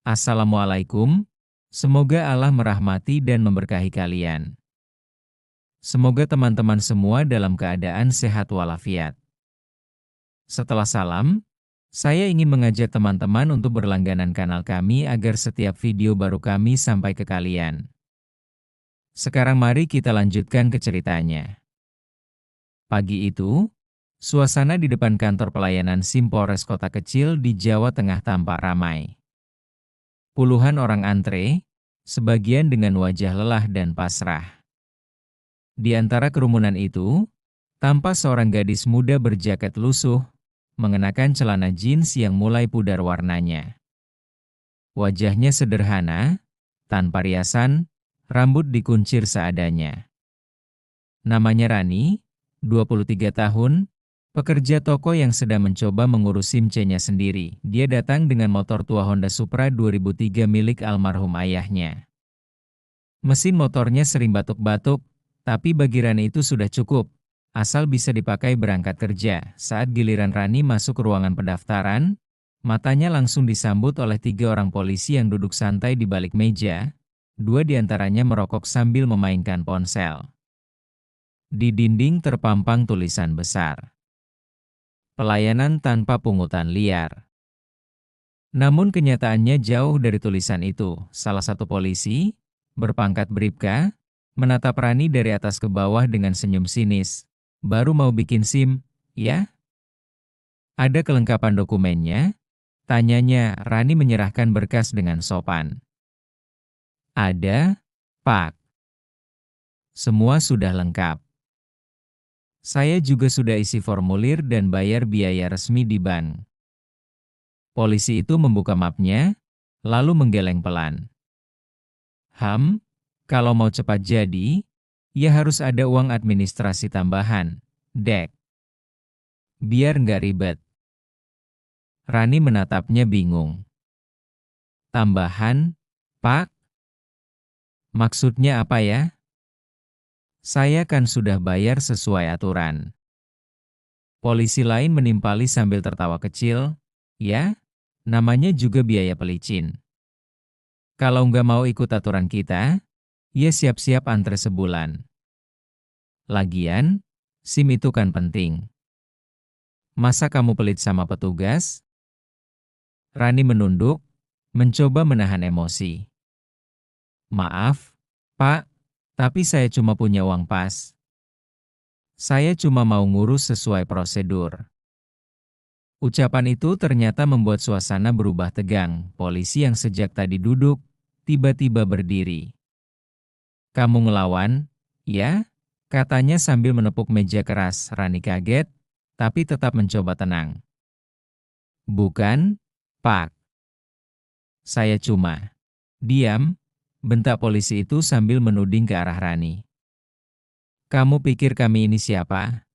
Assalamualaikum, semoga Allah merahmati dan memberkahi kalian. Semoga teman-teman semua dalam keadaan sehat walafiat. Setelah salam, saya ingin mengajak teman-teman untuk berlangganan kanal kami agar setiap video baru kami sampai ke kalian. Sekarang mari kita lanjutkan ke ceritanya. Pagi itu, suasana di depan kantor pelayanan SIM Polres kota kecil di Jawa Tengah tampak ramai. Puluhan orang antre, sebagian dengan wajah lelah dan pasrah. Di antara kerumunan itu, tampak seorang gadis muda berjaket lusuh, mengenakan celana jeans yang mulai pudar warnanya. Wajahnya sederhana, tanpa riasan, rambut dikuncir seadanya. Namanya Rani, 23 tahun, pekerja toko yang sedang mencoba mengurus SIM C-nya sendiri. Dia datang dengan motor tua Honda Supra 2003 milik almarhum ayahnya. Mesin motornya sering batuk-batuk, tapi bagi Rani itu sudah cukup, asal bisa dipakai berangkat kerja. Saat giliran Rani masuk ke ruangan pendaftaran, matanya langsung disambut oleh 3 orang polisi yang duduk santai di balik meja, 2 diantaranya merokok sambil memainkan ponsel. Di dinding terpampang tulisan besar, "Pelayanan tanpa pungutan liar." Namun kenyataannya jauh dari tulisan itu. Salah satu polisi, berpangkat Bribka, menatap Rani dari atas ke bawah dengan senyum sinis. "Baru mau bikin SIM, ya? Ada kelengkapan dokumennya?" tanyanya. Rani menyerahkan berkas dengan sopan. "Ada, Pak. Semua sudah lengkap. Saya juga sudah isi formulir dan bayar biaya resmi di bank." Polisi itu membuka mapnya, lalu menggeleng pelan. Kalau mau cepat jadi, ya harus ada uang administrasi tambahan, Dek. Biar nggak ribet." Rani menatapnya bingung. "Tambahan, Pak? Maksudnya apa ya? Saya kan sudah bayar sesuai aturan." Polisi lain menimpali sambil tertawa kecil. "Ya, namanya juga biaya pelicin. Kalau nggak mau ikut aturan kita, ya siap-siap antre sebulan. Lagian, SIM itu kan penting. Masa kamu pelit sama petugas?" Rani menunduk, mencoba menahan emosi. "Maaf, Pak, tapi saya cuma punya uang pas. Saya cuma mau ngurus sesuai prosedur." Ucapan itu ternyata membuat suasana berubah tegang. Polisi yang sejak tadi duduk, tiba-tiba berdiri. "Kamu ngelawan, ya?" katanya sambil menepuk meja keras. Rani kaget, tapi tetap mencoba tenang. "Bukan, Pak. Saya cuma..." "Diam," bentak polisi itu sambil menuding ke arah Rani. "Kamu pikir kami ini siapa?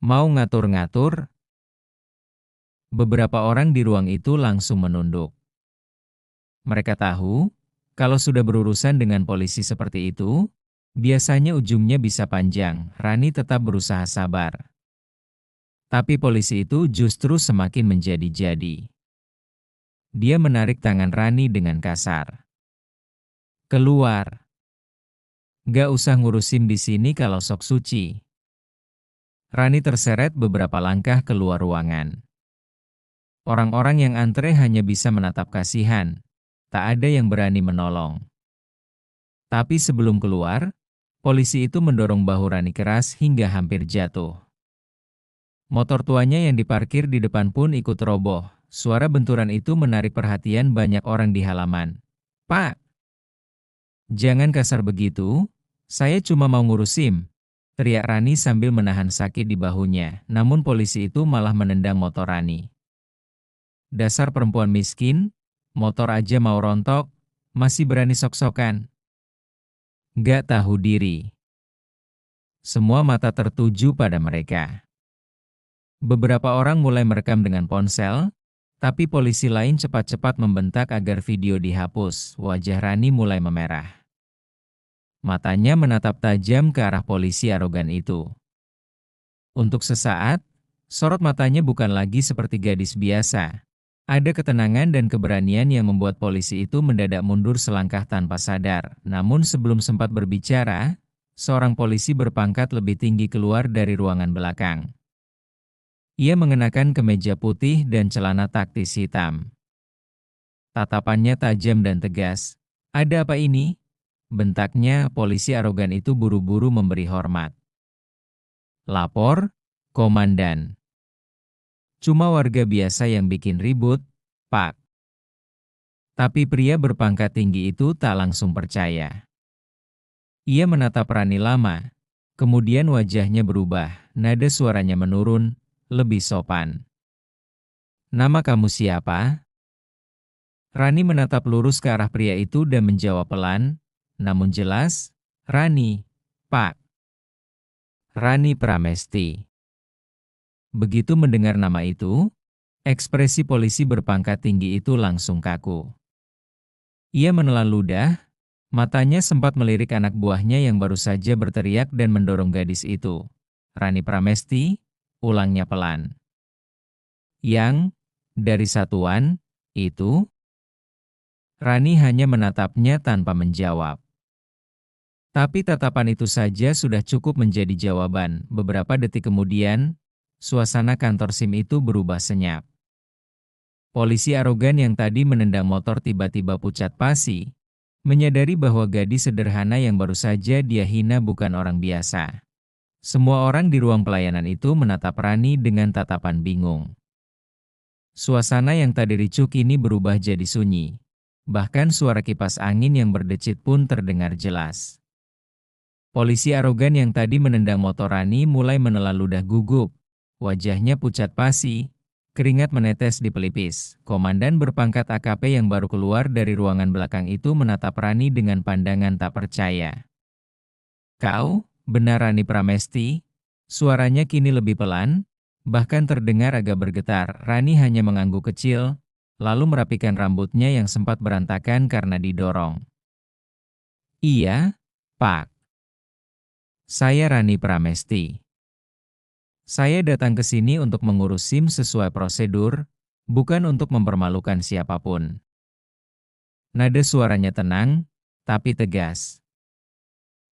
Mau ngatur-ngatur?" Beberapa orang di ruang itu langsung menunduk. Mereka tahu, kalau sudah berurusan dengan polisi seperti itu, biasanya ujungnya bisa panjang. Rani tetap berusaha sabar. Tapi polisi itu justru semakin menjadi-jadi. Dia menarik tangan Rani dengan kasar. "Keluar. Gak usah ngurusin di sini kalau sok suci." Rani terseret beberapa langkah keluar ruangan. Orang-orang yang antre hanya bisa menatap kasihan. Tak ada yang berani menolong. Tapi sebelum keluar, polisi itu mendorong bahu Rani keras hingga hampir jatuh. Motor tuanya yang diparkir di depan pun ikut roboh. Suara benturan itu menarik perhatian banyak orang di halaman. "Pak, jangan kasar begitu, saya cuma mau ngurus SIM," teriak Rani sambil menahan sakit di bahunya. Namun polisi itu malah menendang motor Rani. "Dasar perempuan miskin, motor aja mau rontok, masih berani sok-sokan. Gak tahu diri." Semua mata tertuju pada mereka. Beberapa orang mulai merekam dengan ponsel, tapi polisi lain cepat-cepat membentak agar video dihapus. Wajah Rani mulai memerah. Matanya menatap tajam ke arah polisi arogan itu. Untuk sesaat, sorot matanya bukan lagi seperti gadis biasa, Ada ketenangan dan keberanian yang membuat polisi itu mendadak mundur selangkah tanpa sadar. Namun sebelum sempat berbicara, seorang polisi berpangkat lebih tinggi keluar dari ruangan belakang. Ia mengenakan kemeja putih dan celana taktis hitam. Tatapannya tajam dan tegas. "Ada apa ini?" bentaknya. Polisi arogan itu buru-buru memberi hormat. "Lapor, Komandan. Cuma warga biasa yang bikin ribut, Pak." Tapi pria berpangkat tinggi itu tak langsung percaya. Ia menatap Rani lama, kemudian wajahnya berubah, nada suaranya menurun, lebih sopan. "Nama kamu siapa?" Rani menatap lurus ke arah pria itu dan menjawab pelan, namun jelas, "Rani, Pak. Rani Pramesti." Begitu mendengar nama itu, ekspresi polisi berpangkat tinggi itu langsung kaku. Ia menelan ludah, matanya sempat melirik anak buahnya yang baru saja berteriak dan mendorong gadis itu. "Rani Pramesti," ulangnya pelan. "Yang dari satuan itu?" Rani hanya menatapnya tanpa menjawab. Tapi tatapan itu saja sudah cukup menjadi jawaban. Beberapa detik kemudian, suasana kantor SIM itu berubah senyap. Polisi arogan yang tadi menendang motor tiba-tiba pucat pasi, menyadari bahwa gadis sederhana yang baru saja dia hina bukan orang biasa. Semua orang di ruang pelayanan itu menatap Rani dengan tatapan bingung. Suasana yang tadi ricuh kini berubah jadi sunyi. Bahkan suara kipas angin yang berdecit pun terdengar jelas. Polisi arogan yang tadi menendang motor Rani mulai menelan ludah gugup. Wajahnya pucat pasi, keringat menetes di pelipis. Komandan berpangkat AKP yang baru keluar dari ruangan belakang itu menatap Rani dengan pandangan tak percaya. "Kau, benar Rani Pramesti?" Suaranya kini lebih pelan, bahkan terdengar agak bergetar. Rani hanya mengangguk kecil, lalu merapikan rambutnya yang sempat berantakan karena didorong. "Iya, Pak. Saya Rani Pramesti. Saya datang ke sini untuk mengurus SIM sesuai prosedur, bukan untuk mempermalukan siapapun." Nada suaranya tenang, tapi tegas.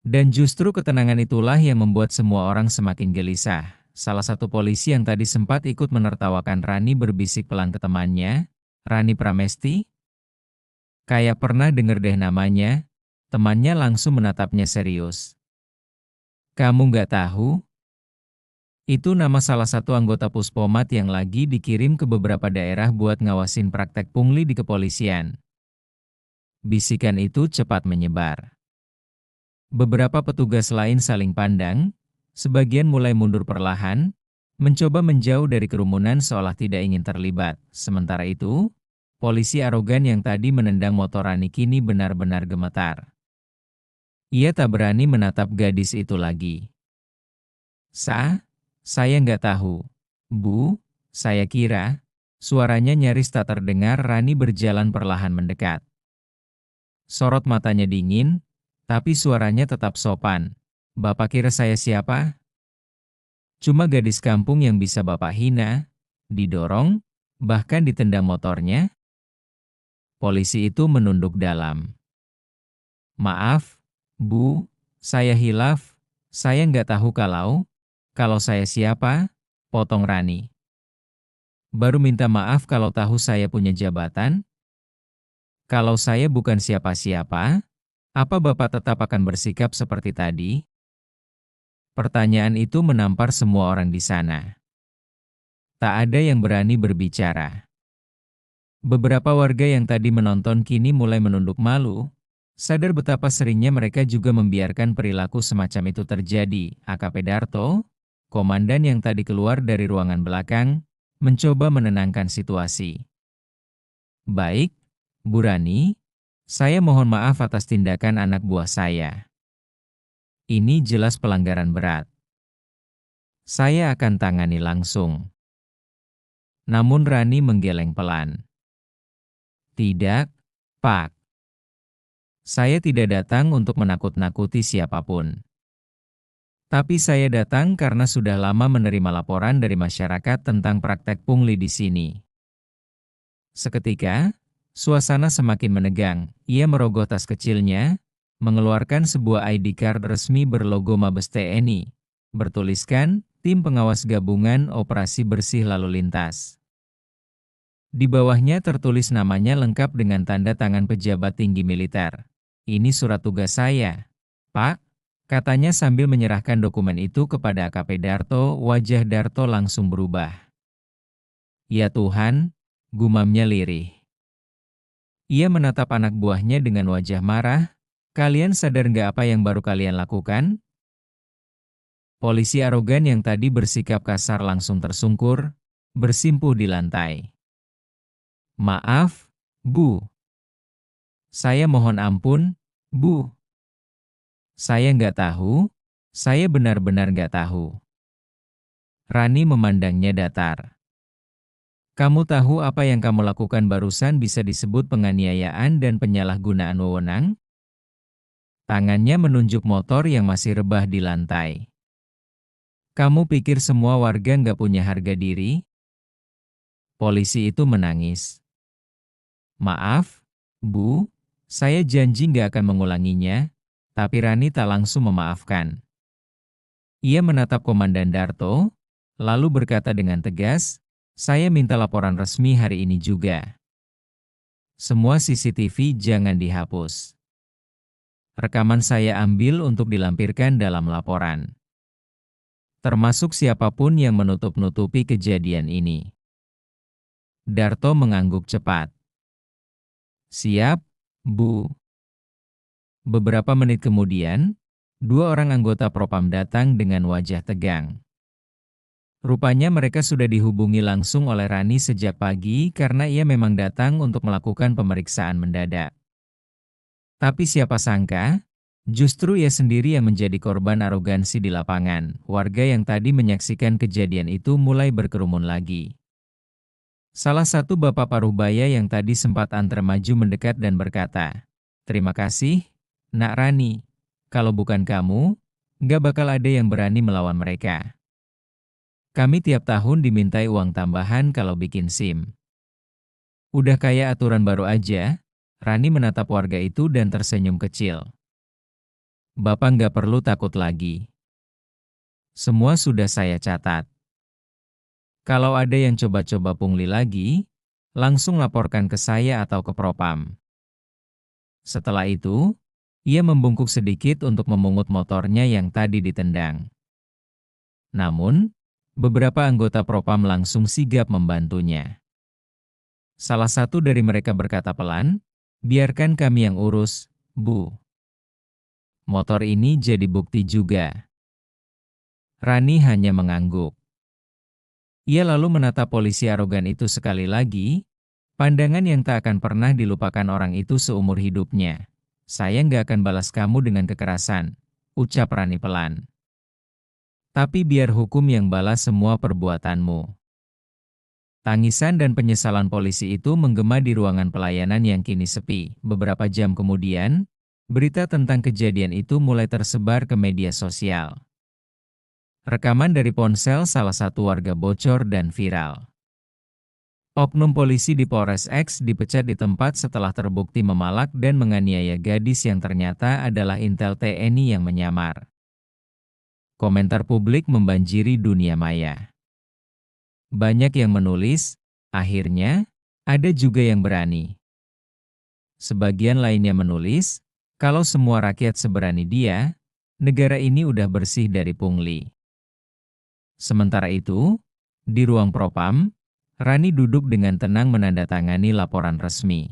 Dan justru ketenangan itulah yang membuat semua orang semakin gelisah. Salah satu polisi yang tadi sempat ikut menertawakan Rani berbisik pelan ke temannya, "Rani Pramesti? Kayak pernah denger deh namanya." Temannya langsung menatapnya serius. "Kamu nggak tahu? Itu nama salah satu anggota Puspomat yang lagi dikirim ke beberapa daerah buat ngawasin praktek pungli di kepolisian." Bisikan itu cepat menyebar. Beberapa petugas lain saling pandang, sebagian mulai mundur perlahan, mencoba menjauh dari kerumunan seolah tidak ingin terlibat. Sementara itu, polisi arogan yang tadi menendang motor Rani kini benar-benar gemetar. Ia tak berani menatap gadis itu lagi. Saya nggak tahu, Bu, saya kira." Suaranya nyaris tak terdengar. Rani berjalan perlahan mendekat. Sorot matanya dingin, tapi suaranya tetap sopan. "Bapak kira saya siapa? Cuma gadis kampung yang bisa Bapak hina, didorong, bahkan ditendang motornya?" Polisi itu menunduk dalam. "Maaf, Bu, saya hilaf. Saya nggak tahu kalau saya siapa," potong Rani. "Baru minta maaf kalau tahu saya punya jabatan? Kalau saya bukan siapa-siapa, apa Bapak tetap akan bersikap seperti tadi?" Pertanyaan itu menampar semua orang di sana. Tak ada yang berani berbicara. Beberapa warga yang tadi menonton kini mulai menunduk malu, sadar betapa seringnya mereka juga membiarkan perilaku semacam itu terjadi. AKP Darto, komandan yang tadi keluar dari ruangan belakang, mencoba menenangkan situasi. "Baik, Bu Rani, saya mohon maaf atas tindakan anak buah saya. Ini jelas pelanggaran berat. Saya akan tangani langsung." Namun Rani menggeleng pelan. "Tidak, Pak. Saya tidak datang untuk menakut-nakuti siapapun. Tapi saya datang karena sudah lama menerima laporan dari masyarakat tentang praktek pungli di sini. Seketika, suasana semakin menegang. Ia merogoh tas kecilnya, mengeluarkan sebuah ID card resmi berlogo Mabes TNI, bertuliskan, Tim Pengawas Gabungan Operasi Bersih Lalu Lintas. Di bawahnya tertulis namanya lengkap dengan tanda tangan pejabat tinggi militer. Ini surat tugas saya, Pak, katanya sambil menyerahkan dokumen itu kepada AKP Darto. Wajah Darto langsung berubah. Ya Tuhan, gumamnya lirih. Ia menatap anak buahnya dengan wajah marah. Kalian sadar nggak apa yang baru kalian lakukan? Polisi arogan yang tadi bersikap kasar langsung tersungkur, bersimpuh di lantai. Maaf, Bu. Saya mohon ampun, Bu. Saya nggak tahu, saya benar-benar nggak tahu. Rani memandangnya datar. Kamu tahu apa yang kamu lakukan barusan bisa disebut penganiayaan dan penyalahgunaan wewenang? Tangannya menunjuk motor yang masih rebah di lantai. Kamu pikir semua warga nggak punya harga diri? Polisi itu menangis. Maaf, Bu, saya janji nggak akan mengulanginya, tapi Rani tak langsung memaafkan. Ia menatap Komandan Darto, lalu berkata dengan tegas, saya minta laporan resmi hari ini juga. Semua CCTV jangan dihapus. Rekaman saya ambil untuk dilampirkan dalam laporan. Termasuk siapapun yang menutup-nutupi kejadian ini. Darto mengangguk cepat. Siap, Bu. Beberapa menit kemudian, dua orang anggota Propam datang dengan wajah tegang. Rupanya mereka sudah dihubungi langsung oleh Rani sejak pagi karena ia memang datang untuk melakukan pemeriksaan mendadak. Tapi siapa sangka, justru ia sendiri yang menjadi korban arogansi di lapangan. Warga yang tadi menyaksikan kejadian itu mulai berkerumun lagi. Salah satu bapak parubaya yang tadi sempat antar maju mendekat dan berkata, terima kasih, Nak Rani. Kalau bukan kamu, nggak bakal ada yang berani melawan mereka. Kami tiap tahun dimintai uang tambahan kalau bikin SIM. Udah kayak aturan baru aja. Rani menatap warga itu dan tersenyum kecil. Bapak nggak perlu takut lagi. Semua sudah saya catat. Kalau ada yang coba-coba pungli lagi, langsung laporkan ke saya atau ke Propam. Setelah itu, ia membungkuk sedikit untuk memungut motornya yang tadi ditendang. Namun, beberapa anggota Propam langsung sigap membantunya. Salah satu dari mereka berkata pelan, biarkan kami yang urus, Bu. Motor ini jadi bukti juga. Rani hanya mengangguk. Ia lalu menatap polisi arogan itu sekali lagi, pandangan yang tak akan pernah dilupakan orang itu seumur hidupnya. Saya nggak akan balas kamu dengan kekerasan, ucap Rani pelan. Tapi biar hukum yang balas semua perbuatanmu. Tangisan dan penyesalan polisi itu menggema di ruangan pelayanan yang kini sepi. Beberapa jam kemudian, berita tentang kejadian itu mulai tersebar ke media sosial. Rekaman dari ponsel salah satu warga bocor dan viral. Oknum polisi di Polres X dipecat di tempat setelah terbukti memalak dan menganiaya gadis yang ternyata adalah intel TNI yang menyamar. Komentar publik membanjiri dunia maya. Banyak yang menulis, akhirnya, ada juga yang berani. Sebagian lainnya menulis, kalau semua rakyat seberani dia, negara ini udah bersih dari pungli. Sementara itu, di ruang Propam, Rani duduk dengan tenang menandatangani laporan resmi.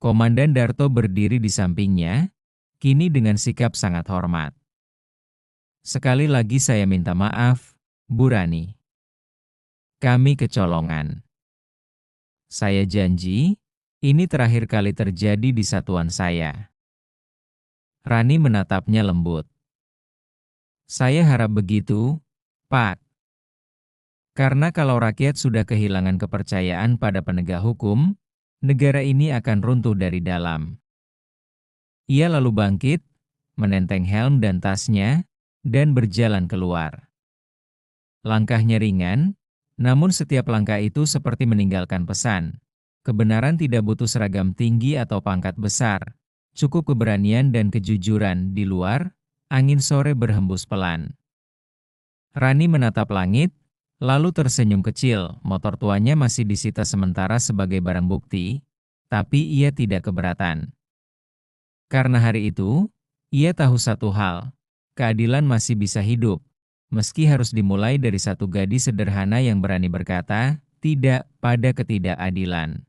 Komandan Darto berdiri di sampingnya, kini dengan sikap sangat hormat. Sekali lagi saya minta maaf, Bu Rani. Kami kecolongan. Saya janji, ini terakhir kali terjadi di satuan saya. Rani menatapnya lembut. Saya harap begitu, Pak. Karena kalau rakyat sudah kehilangan kepercayaan pada penegak hukum, negara ini akan runtuh dari dalam. Ia lalu bangkit, menenteng helm dan tasnya, dan berjalan keluar. Langkahnya ringan, namun setiap langkah itu seperti meninggalkan pesan. Kebenaran tidak butuh seragam tinggi atau pangkat besar. Cukup keberanian dan kejujuran di luar, angin sore berhembus pelan. Rani menatap langit, lalu tersenyum kecil. Motor tuanya masih disita sementara sebagai barang bukti, tapi ia tidak keberatan. Karena hari itu, ia tahu satu hal, keadilan masih bisa hidup, meski harus dimulai dari satu gadis sederhana yang berani berkata, tidak pada ketidakadilan.